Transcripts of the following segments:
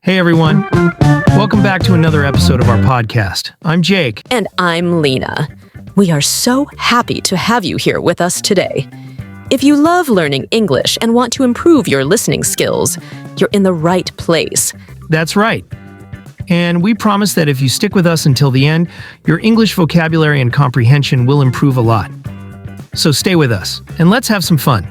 Hey everyone, welcome back to another episode of our podcast. I'm Jake. And I'm Lena. We are so happy to have you here with us today. If you love learning English and want to improve your listening skills, you're in the right place. That's right. And we promise that if you stick with us until the end, your English vocabulary and comprehension will improve a lot. So stay with us, and let's have some fun.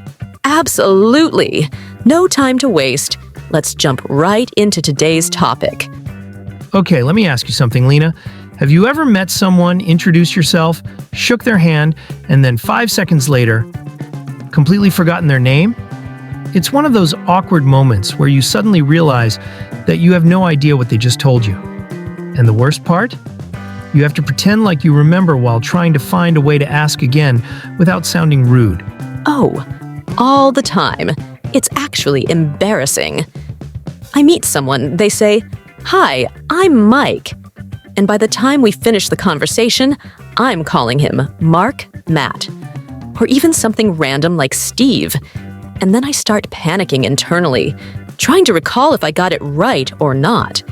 Absolutely. No time to waste. Let's jump right into today's topic. Okay, let me ask you something, Lena. Have you ever met someone, introduced yourself, shook their hand, and then 5 seconds later, completely forgotten their name? It's one of those awkward moments where you suddenly realize that you have no idea what they just told you. And the worst part? You have to pretend like you remember while trying to find a way to ask again without sounding rude. Oh, all the time. It's actually embarrassing. I meet someone, they say, "Hi, I'm Mike." And by the time we finish the conversation, I'm calling him Mark, Matt, or even something random like Steve. And then I start panicking internally, trying to recall if I got it right or not.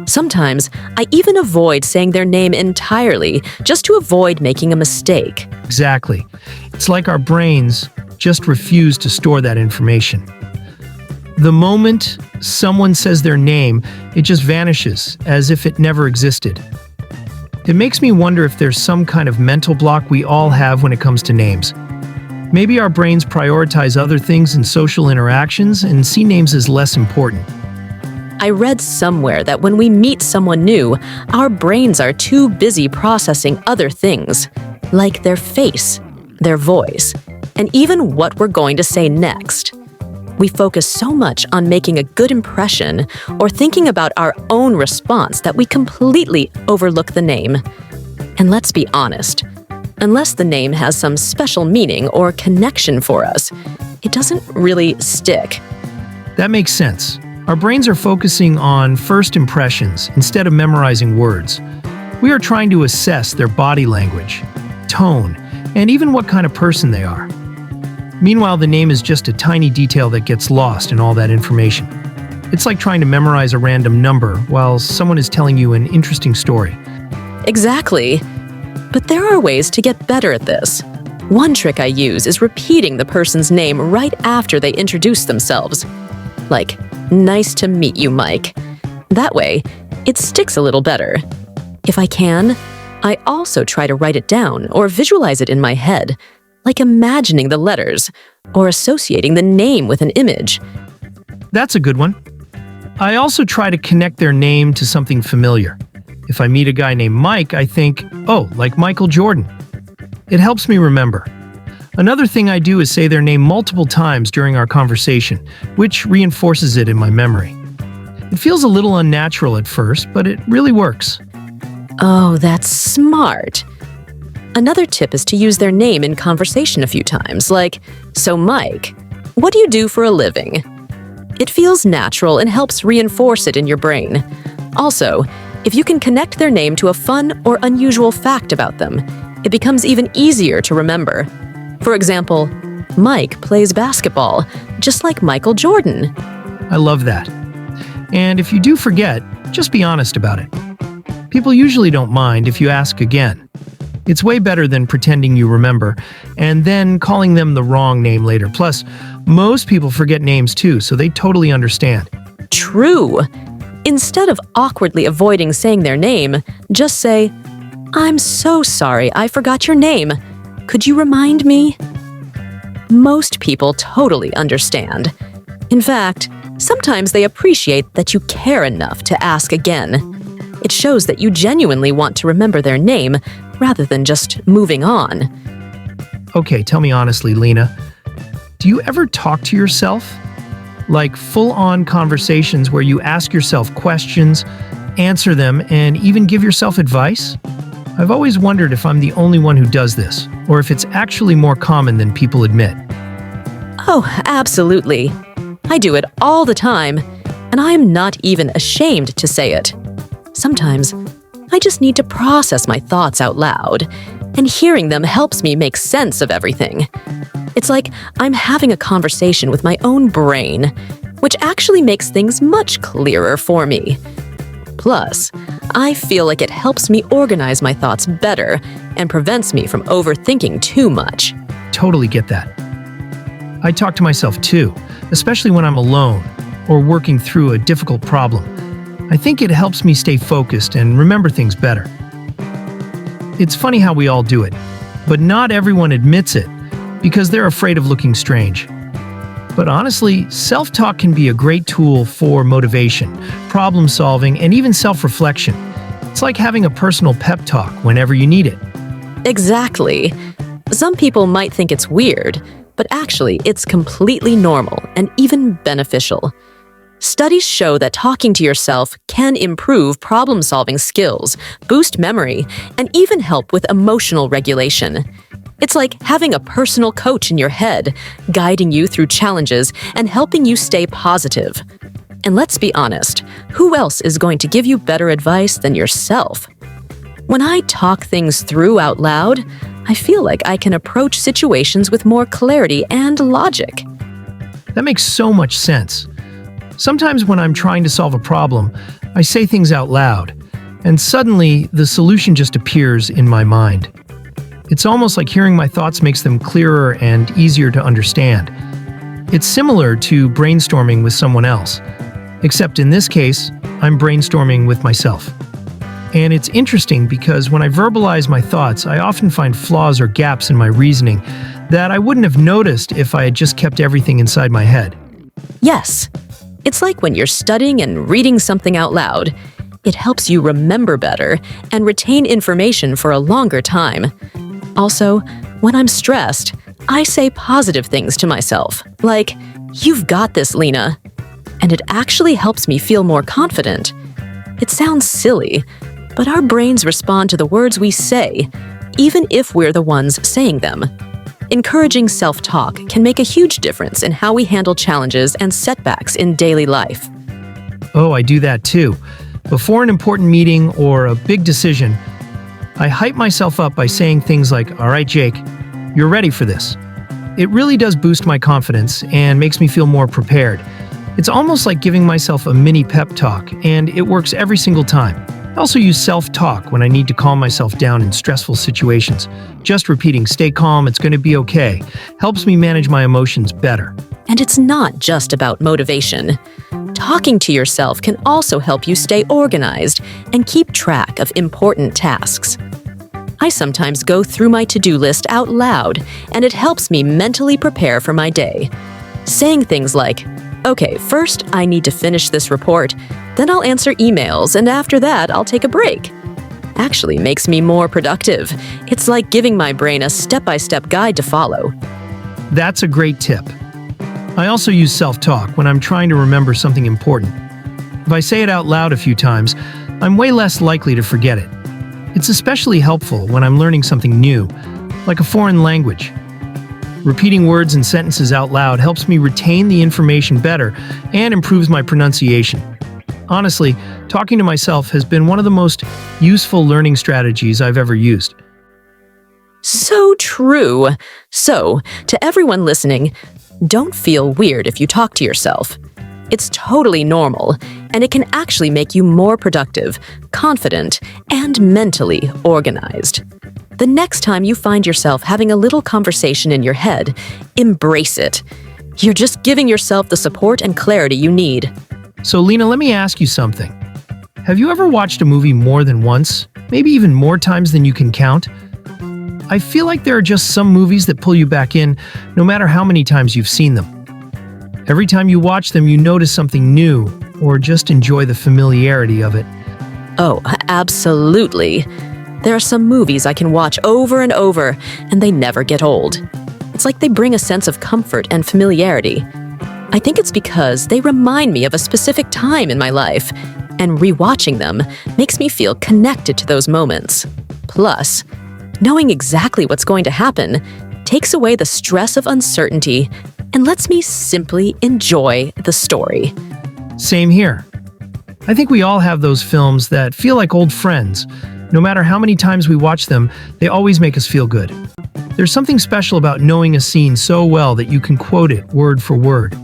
Sometimes I even avoid saying their name entirely just to avoid making a mistake. Exactly. It's like our brains just refuse to store that information. The moment someone says their name, it just vanishes as if it never existed. It makes me wonder if there's some kind of mental block we all have when it comes to names. Maybe our brains prioritize other things in social interactions and see names as less important. I read somewhere that when we meet someone new, our brains are too busy processing other things, like their face, their voice, and even what we're going to say next. We focus so much on making a good impression or thinking about our own response that we completely overlook the name. And let's be honest, unless the name has some special meaning or connection for us, it doesn't really stick. That makes sense. Our brains are focusing on first impressions instead of memorizing words. We are trying to assess their body language, tone, and even what kind of person they are. Meanwhile, the name is just a tiny detail that gets lost in all that information. It's like trying to memorize a random number while someone is telling you an interesting story. Exactly. But there are ways to get better at this. One trick I use is repeating the person's name right after they introduce themselves. Like, "Nice to meet you, Mike." That way, it sticks a little better. If I can, I also try to write it down or visualize it in my head, like imagining the letters or associating the name with an image. That's a good one. I also try to connect their name to something familiar. If I meet a guy named Mike, I think, oh, like Michael Jordan. It helps me remember. Another thing I do is say their name multiple times during our conversation, which reinforces it in my memory. It feels a little unnatural at first, but it really works. Oh, that's smart. Another tip is to use their name in conversation a few times, like, "So Mike, what do you do for a living?" It feels natural and helps reinforce it in your brain. Also, if you can connect their name to a fun or unusual fact about them, it becomes even easier to remember. For example, Mike plays basketball, just like Michael Jordan. I love that. And if you do forget, just be honest about it. People usually don't mind if you ask again. It's way better than pretending you remember and then calling them the wrong name later. Plus, most people forget names too, so they totally understand. True. Instead of awkwardly avoiding saying their name, just say, "I'm so sorry, I forgot your name. Could you remind me?" Most people totally understand. In fact, sometimes they appreciate that you care enough to ask again. It shows that you genuinely want to remember their name rather than just moving on. Okay, tell me honestly, Lena, do you ever talk to yourself? Like full-on conversations where you ask yourself questions, answer them, and even give yourself advice? I've always wondered if I'm the only one who does this, or if it's actually more common than people admit. Oh, absolutely. I do it all the time, and I'm not even ashamed to say it. Sometimes, I just need to process my thoughts out loud, and hearing them helps me make sense of everything. It's like I'm having a conversation with my own brain, which actually makes things much clearer for me. Plus, I feel like it helps me organize my thoughts better and prevents me from overthinking too much. Totally get that. I talk to myself too, especially when I'm alone or working through a difficult problem. I think it helps me stay focused and remember things better. It's funny how we all do it, but not everyone admits it because they're afraid of looking strange. But honestly, self-talk can be a great tool for motivation, problem solving, and even self-reflection. It's like having a personal pep talk whenever you need it. Exactly. Some people might think it's weird, but actually it's completely normal and even beneficial. Studies show that talking to yourself can improve problem-solving skills, boost memory, and even help with emotional regulation. It's like having a personal coach in your head, guiding you through challenges and helping you stay positive. And let's be honest, who else is going to give you better advice than yourself? When I talk things through out loud, I feel like I can approach situations with more clarity and logic. That makes so much sense. Sometimes when I'm trying to solve a problem, I say things out loud, and suddenly the solution just appears in my mind. It's almost like hearing my thoughts makes them clearer and easier to understand. It's similar to brainstorming with someone else, except in this case, I'm brainstorming with myself. And it's interesting because when I verbalize my thoughts, I often find flaws or gaps in my reasoning that I wouldn't have noticed if I had just kept everything inside my head. Yes, it's like when you're studying and reading something out loud. It helps you remember better and retain information for a longer time. Also, when I'm stressed, I say positive things to myself, like, "You've got this, Lena." And it actually helps me feel more confident. It sounds silly, but our brains respond to the words we say, even if we're the ones saying them. Encouraging self-talk can make a huge difference in how we handle challenges and setbacks in daily life. Oh, I do that too. Before an important meeting or a big decision, I hype myself up by saying things like, "All right, Jake, you're ready for this." It really does boost my confidence and makes me feel more prepared. It's almost like giving myself a mini pep talk, and it works every single time. I also use self-talk when I need to calm myself down in stressful situations. Just repeating, "Stay calm, it's going to be okay," helps me manage my emotions better. And it's not just about motivation. Talking to yourself can also help you stay organized and keep track of important tasks. I sometimes go through my to-do list out loud, and it helps me mentally prepare for my day. Saying things like, "Okay, first I need to finish this report, then I'll answer emails, and after that I'll take a break," actually makes me more productive. It's like giving my brain a step-by-step guide to follow. That's a great tip. I also use self-talk when I'm trying to remember something important. If I say it out loud a few times, I'm way less likely to forget it. It's especially helpful when I'm learning something new, like a foreign language. Repeating words and sentences out loud helps me retain the information better and improves my pronunciation. Honestly, talking to myself has been one of the most useful learning strategies I've ever used. So true. So, to everyone listening, don't feel weird if you talk to yourself. It's totally normal, and it can actually make you more productive, confident, and mentally organized. The next time you find yourself having a little conversation in your head, embrace it. You're just giving yourself the support and clarity you need. So, Lena, let me ask you something. Have you ever watched a movie more than once? Maybe even more times than you can count? I feel like there are just some movies that pull you back in, no matter how many times you've seen them. Every time you watch them, you notice something new, or just enjoy the familiarity of it. Oh, absolutely. There are some movies I can watch over and over, and they never get old. It's like they bring a sense of comfort and familiarity. I think it's because they remind me of a specific time in my life, and rewatching them makes me feel connected to those moments. Plus, knowing exactly what's going to happen takes away the stress of uncertainty and lets me simply enjoy the story. Same here. I think we all have those films that feel like old friends. No matter how many times we watch them, they always make us feel good. There's something special about knowing a scene so well that you can quote it word for word.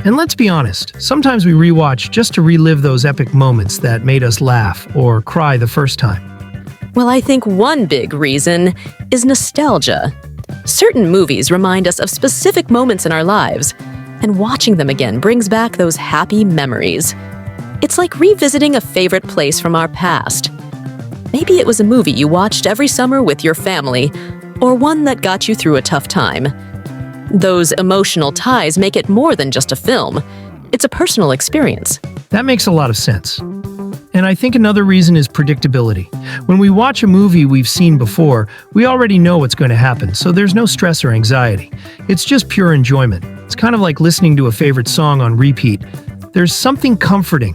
And let's be honest, sometimes we rewatch just to relive those epic moments that made us laugh or cry the first time. Well, I think one big reason is nostalgia. Certain movies remind us of specific moments in our lives, and watching them again brings back those happy memories. It's like revisiting a favorite place from our past. Maybe it was a movie you watched every summer with your family, or one that got you through a tough time. Those emotional ties make it more than just a film. It's a personal experience. That makes a lot of sense. And I think another reason is predictability. When we watch a movie we've seen before, we already know what's going to happen, so there's no stress or anxiety. It's just pure enjoyment. It's kind of like listening to a favorite song on repeat. There's something comforting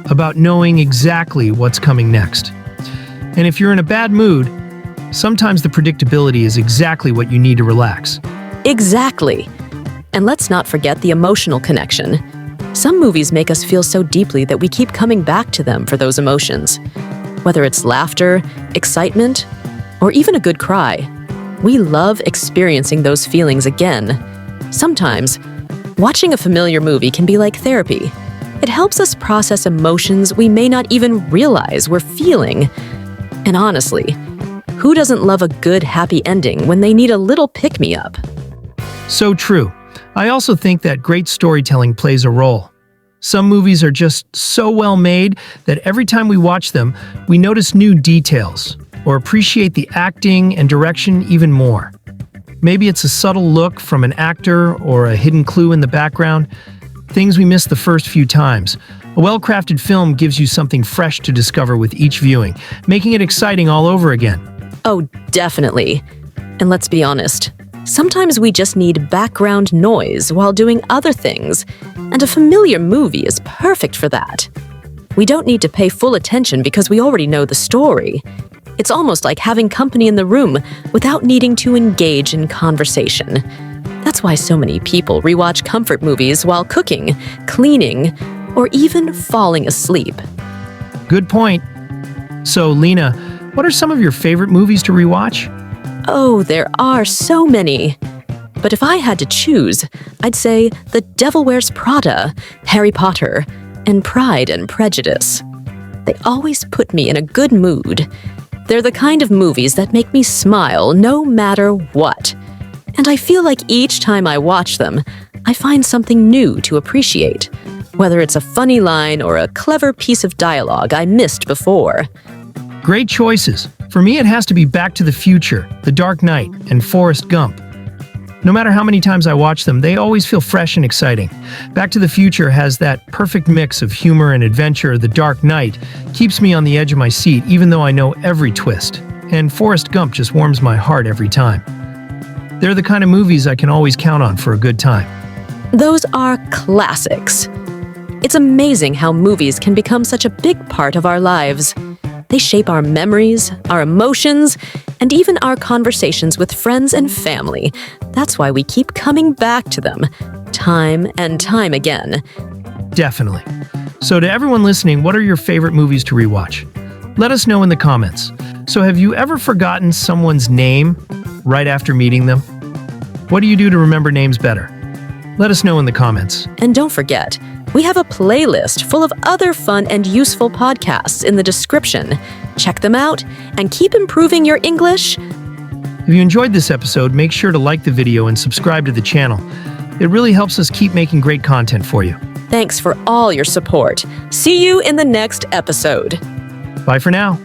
about knowing exactly what's coming next. And if you're in a bad mood, sometimes the predictability is exactly what you need to relax. Exactly. And let's not forget the emotional connection. Some movies make us feel so deeply that we keep coming back to them for those emotions. Whether it's laughter, excitement, or even a good cry, we love experiencing those feelings again. Sometimes, watching a familiar movie can be like therapy. It helps us process emotions we may not even realize we're feeling. And honestly, who doesn't love a good, happy ending when they need a little pick-me-up? So true. I also think that great storytelling plays a role. Some movies are just so well made that every time we watch them, we notice new details or appreciate the acting and direction even more. Maybe it's a subtle look from an actor or a hidden clue in the background, things we missed the first few times. A well-crafted film gives you something fresh to discover with each viewing, making it exciting all over again. Oh, definitely. And let's be honest, sometimes we just need background noise while doing other things, and a familiar movie is perfect for that. We don't need to pay full attention because we already know the story. It's almost like having company in the room without needing to engage in conversation. That's why so many people rewatch comfort movies while cooking, cleaning, or even falling asleep. Good point. So, Lena, what are some of your favorite movies to rewatch? Oh, there are so many. But if I had to choose, I'd say The Devil Wears Prada, Harry Potter, and Pride and Prejudice. They always put me in a good mood. They're the kind of movies that make me smile no matter what. And I feel like each time I watch them, I find something new to appreciate, whether it's a funny line or a clever piece of dialogue I missed before. Great choices. For me, it has to be Back to the Future, The Dark Knight, and Forrest Gump. No matter how many times I watch them, they always feel fresh and exciting. Back to the Future has that perfect mix of humor and adventure. The Dark Knight keeps me on the edge of my seat even though I know every twist. And Forrest Gump just warms my heart every time. They're the kind of movies I can always count on for a good time. Those are classics. It's amazing how movies can become such a big part of our lives. They shape our memories, our emotions, and even our conversations with friends and family. That's why we keep coming back to them, time and time again. Definitely. So to everyone listening, what are your favorite movies to rewatch? Let us know in the comments. So have you ever forgotten someone's name right after meeting them? What do you do to remember names better? Let us know in the comments. And don't forget, we have a playlist full of other fun and useful podcasts in the description. Check them out and keep improving your English. If you enjoyed this episode, make sure to like the video and subscribe to the channel. It really helps us keep making great content for you. Thanks for all your support. See you in the next episode. Bye for now.